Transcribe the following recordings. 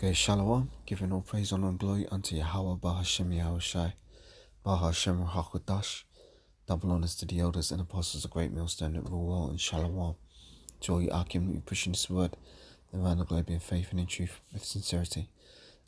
Okay, Shalom, giving all praise, honor, and glory unto Yahweh, Bahashem Yahushai, Bahashem Hakodash. Double honors to the elders and apostles of Great Millstone that rule well, and Shalom to all you Akim who pushing this word around the globe in faith and in truth with sincerity.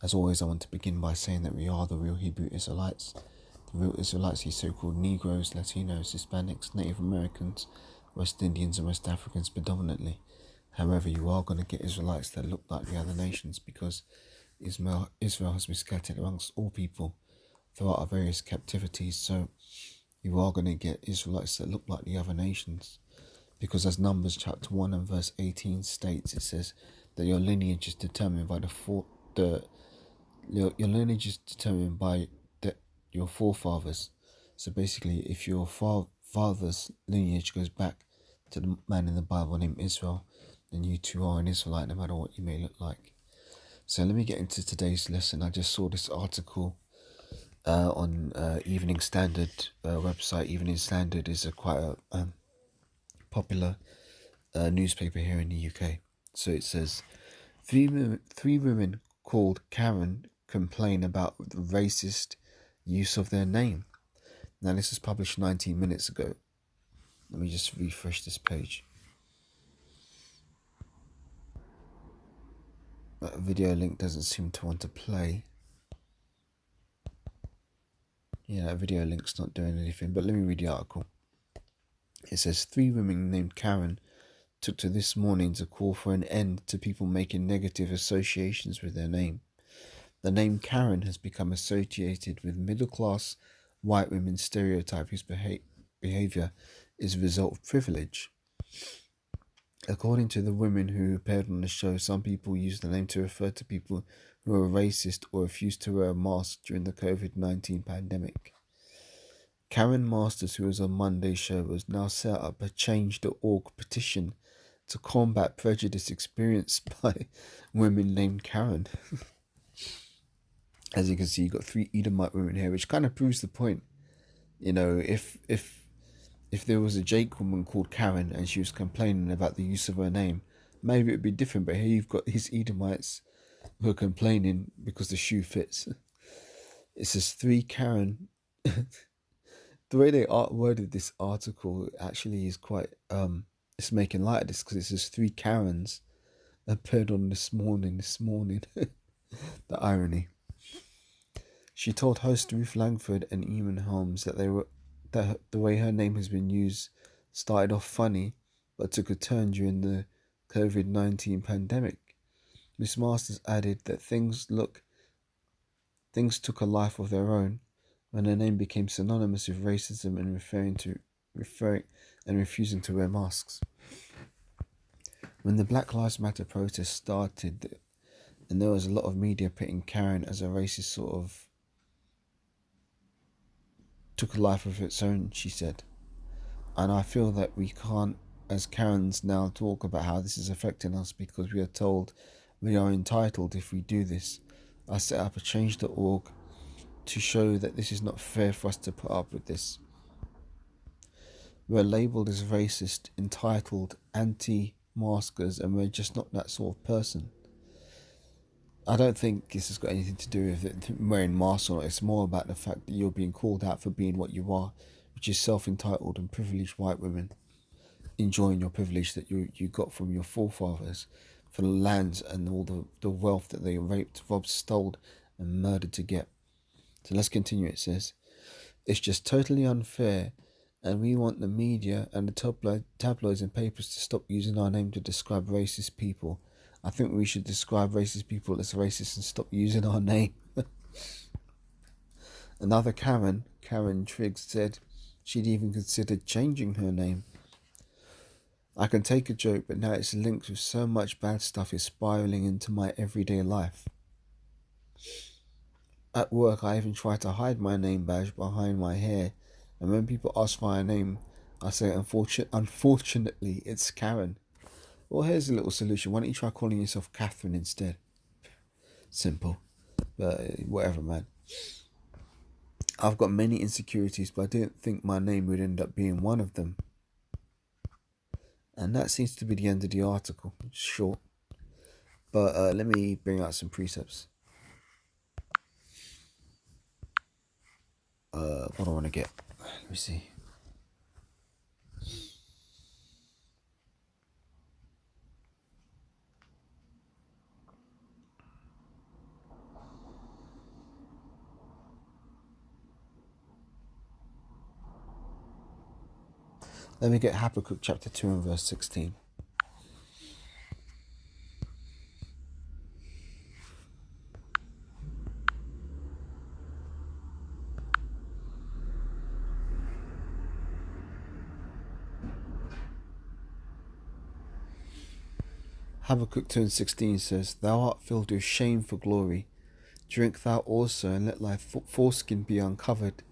As always, I want to begin by saying that we are the real Hebrew Israelites. The real Israelites, these so-called Negroes, Latinos, Hispanics, Native Americans, West Indians, and West Africans predominantly. However, you are going to get Israelites that look like the other nations because Israel has been scattered amongst all people throughout our various captivities. So you are going to get Israelites that look like the other nations, because as Numbers chapter 1 and verse 18 states, it says that your lineage is determined by your lineage is determined by your forefathers. So basically, if your father's lineage goes back to the man in the Bible named Israel, then you too are an Israelite, no matter what you may look like. So let me get into today's lesson. I just saw this article on Evening Standard website. Evening Standard is quite a popular newspaper here in the UK. So it says, three women called Karen complain about the racist use of their name. Now this was published 19 minutes ago. Let me just refresh this page. That video link doesn't seem to want to play. Yeah, that video link's not doing anything, but let me read the article. It says, 3 women named Karen took to this morning to call for an end to people making negative associations with their name. The name Karen has become associated with middle-class white women's stereotype whose behavior is a result of privilege. According to the women who appeared on the show, some people use the name to refer to people who are racist or refuse to wear a mask during the COVID-19 pandemic. Karen Masters, who was on Monday's show, has now set up a Change.org petition to combat prejudice experienced by women named Karen. As you can see, you've got 3 Edomite women here, which kind of proves the point. You know, if there was a Jake woman called Karen and she was complaining about the use of her name, maybe it would be different. But here you've got these Edomites who are complaining because the shoe fits. It says 3 Karen. The way they worded this article actually is quite it's making light of this, because it says 3 Karens appeared on this morning. The irony. She told host Ruth Langford and Eamon Holmes that the way her name has been used started off funny, but took a turn during the COVID-19 pandemic. Miss Masters added that things took a life of their own when her name became synonymous with racism and refusing to wear masks. When the Black Lives Matter protest started, and there was a lot of media putting Karen as a racist sort of took a life of its own, she said. And I feel that we can't, as Karens, now talk about how this is affecting us because we are told we are entitled if we do this. I set up a Change.org to show that this is not fair for us to put up with this. We're labelled as racist, entitled, anti-maskers, and we're just not that sort of person. I don't think this has got anything to do with it wearing masks or not. It's more about the fact that you're being called out for being what you are, which is self-entitled and privileged white women enjoying your privilege that you got from your forefathers for the lands and all the wealth that they raped, robbed, stole and murdered to get. So let's continue. It says, it's just totally unfair, and we want the media and the tabloids and papers to stop using our name to describe racist people. I think we should describe racist people as racist and stop using our name. Another Karen Triggs, said she'd even considered changing her name. I can take a joke, but now it's linked with so much bad stuff is spiraling into my everyday life. At work, I even try to hide my name badge behind my hair, and when people ask for my name, I say, unfortunately, it's Karen. Well, here's a little solution. Why don't you try calling yourself Catherine instead? Simple. But whatever, man. I've got many insecurities, but I didn't think my name would end up being one of them. And that seems to be the end of the article. It's short. But let me bring out some precepts. What do I want to get? Let me see. Let me get Habakkuk chapter 2 and verse 16. Habakkuk 2 and 16 says, Thou art filled with shame for glory. Drink thou also, and let thy foreskin be uncovered.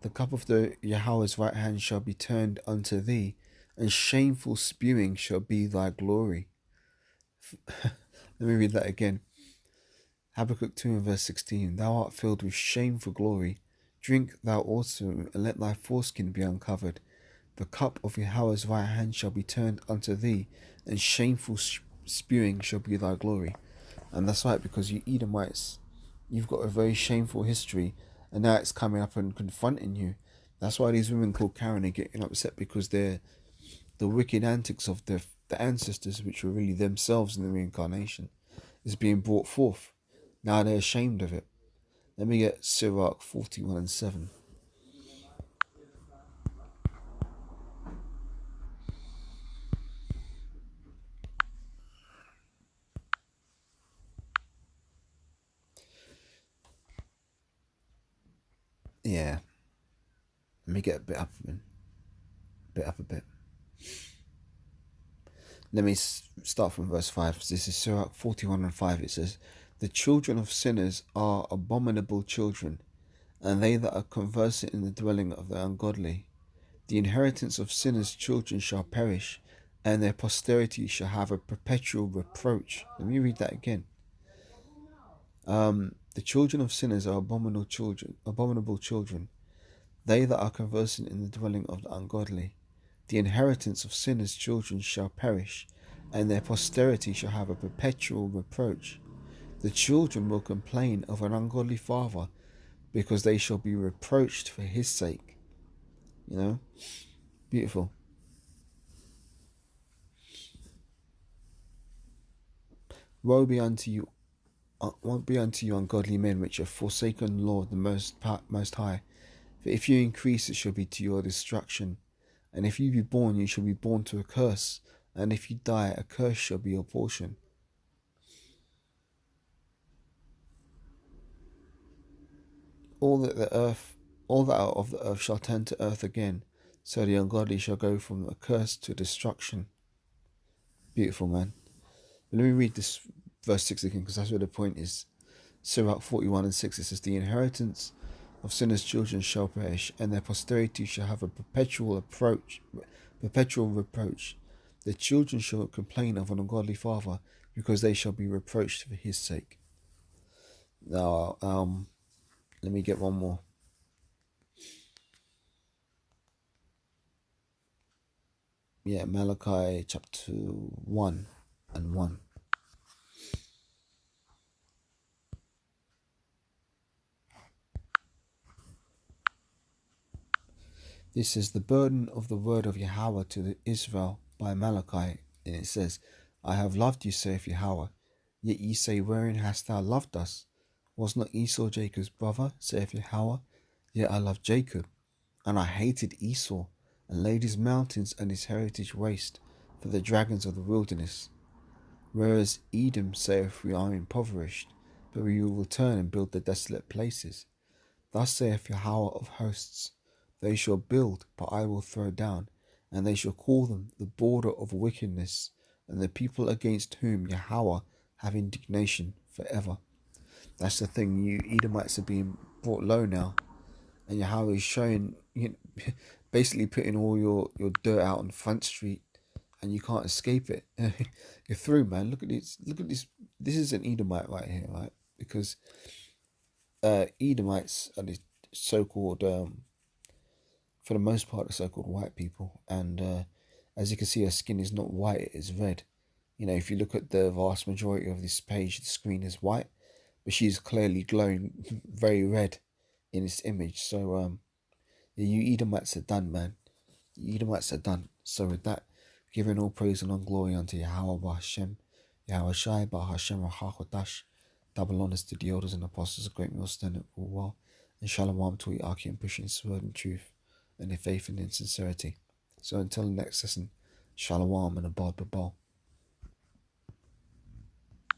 The cup of the Yahweh's right hand shall be turned unto thee, and shameful spewing shall be thy glory. Let me read that again. Habakkuk 2 and verse 16. Thou art filled with shame for glory. Drink thou also, and let thy foreskin be uncovered. The cup of Yahweh's right hand shall be turned unto thee, and shameful spewing shall be thy glory. And that's right, because you Edomites, you've got a very shameful history, and now it's coming up and confronting you. That's why these women called Karen are getting upset, because they're the wicked antics of the ancestors, which were really themselves in the reincarnation, is being brought forth. Now they're ashamed of it. Let me get Sirach 41 and 7. Yeah. Let me get a bit up a bit. Let me start from verse 5. This is Sirach 41 and 5. It says, The children of sinners are abominable children, and they that are conversant in the dwelling of the ungodly. The inheritance of sinners' children shall perish, and their posterity shall have a perpetual reproach. Let me read that again. The children of sinners are abominable children, they that are conversant in the dwelling of the ungodly. The inheritance of sinners' children shall perish, and their posterity shall have a perpetual reproach. The children will complain of an ungodly father, because they shall be reproached for his sake. You know? Beautiful. Woe be unto you, ungodly men, which have forsaken the Lord, the Most High. For if you increase, it shall be to your destruction. And if you be born, you shall be born to a curse. And if you die, a curse shall be your portion. All that are of the earth shall turn to earth again. So the ungodly shall go from a curse to destruction. Beautiful, man. But let me read this verse 6 again, because that's where the point is. Sirach 41 and 6, it says, The inheritance of sinners' children shall perish, and their posterity shall have a perpetual reproach. Their children shall complain of an ungodly father, because they shall be reproached for his sake. Now, let me get one more. Yeah, Malachi chapter 1 and 1. This is the burden of the word of Yahweh to Israel by Malachi, and it says, I have loved you, saith Yahweh. Yet ye say, Wherein hast thou loved us? Was not Esau Jacob's brother, saith Yahweh? Yet I loved Jacob, and I hated Esau, and laid his mountains and his heritage waste for the dragons of the wilderness. Whereas Edom saith, We are impoverished, but we will return and build the desolate places. Thus saith Yahweh of hosts, They shall build, but I will throw down, and they shall call them the border of wickedness, and the people against whom Yahweh have indignation forever. That's the thing, you Edomites are being brought low now, and Yahweh is showing, basically putting all your dirt out on Front Street, and you can't escape it. You're through, man. Look at this. This is an Edomite right here, right? Because Edomites are the so-called, for the most part, the so-called white people, and as you can see, her skin is not white; it is red. if you look at the vast majority of this page, the screen is white, but she's clearly glowing very red in this image. So you Edomites are done, man. You Edomites are done. So with that, giving all praise and all glory unto Yahweh Bahashem, Yahweh Shai Bahashem Rahakodash. Double honors to the elders and apostles, a great millstone that rule well, and shalom to the Archie and pushing his word and truth, and in faith and in sincerity. So until the next lesson, shalom and abad babal.